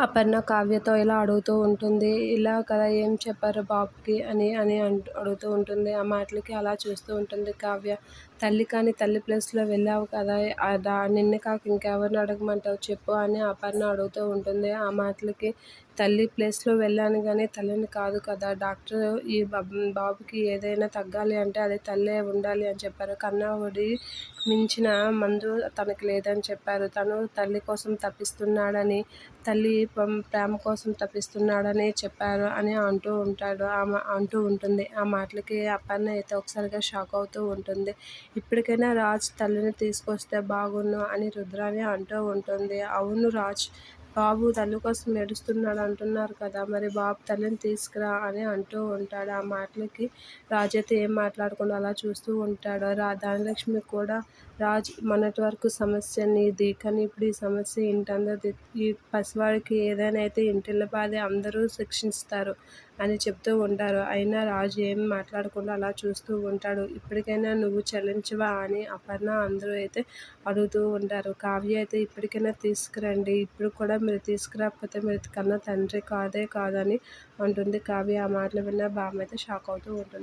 అపర్ణ కావ్యతో ఇలా అడుగుతూ ఉంటుంది. ఇలా కదా ఏం చెప్పారు బాబుకి అని అని అడుగుతూ ఉంటుంది. ఆ మాటలకి అలా చూస్తూ ఉంటుంది కావ్య. తల్లి కాని తల్లి ప్లేస్లో వెళ్ళావు కదా, నిన్ను కాక ఇంకెవరిని అడగమంటావు చెప్పు అని అపర్ణ అడుగుతూ ఉంటుంది. ఆ మాటలకి తల్లి ప్లేస్లో వెళ్ళాను కానీ తల్లిని కాదు కదా, డాక్టర్ ఈ బాబుకి ఏదైనా తగ్గాలి అంటే అది తల్లే ఉండాలి అని చెప్పారు. కన్నా ఒడి మించిన మందు తనకి లేదని చెప్పారు. తను తల్లి కోసం తప్పిస్తున్నాడని, తల్లి ప్రేమ కోసం తప్పిస్తున్నాడని చెప్పారు అని అంటూ ఉంటాడు. అంటూ ఉంటుంది. ఆ మాటలకి అపర్ణ అయితే ఒకసారిగా షాక్ అవుతూ ఉంటుంది. ఇప్పటికైనా రాజ్ తల్లిని తీసుకొస్తే బాగున్ను అని రుద్రాని అంటూ ఉంటుంది. అవును రాజ్, బాబు తల్లి కోసం ఏడుస్తున్నాడు అంటున్నారు కదా, మరి బాబు తల్లిని తీసుకురా అని అంటూ ఉంటాడు. ఆ మాటలకి రాజ్ అయితే ఏం మాట్లాడకుండా అలా చూస్తూ ఉంటాడు. ధనలక్ష్మి కూడా రాజ్, మొన్నటి వరకు సమస్య నీది, కానీ ఇప్పుడు ఈ సమస్య ఇంటందరిది. ఈ పసివాడికి ఏదైనా అయితే ఇంటిల్లిపాది అందరూ శిక్షిస్తారు అని చెప్తూ ఉంటారు. అయినా రాజు ఏం మాట్లాడకుండా అలా చూస్తూ ఉంటాడు. ఇప్పటికైనా నువ్వు చెల్లించవా అని అపర్ణ అందరూ అయితే అడుగుతూ ఉంటారు. కావ్య అయితే ఇప్పటికైనా తీసుకురండి, ఇప్పుడు కూడా మీరు తీసుకురాకపోతే మీరు కన్నా తండ్రి కాదే కాదని అంటుంది కావ్య. ఆ మాటలు విన్న బామ్మ అయితే షాక్ అవుతూ ఉంటుంది.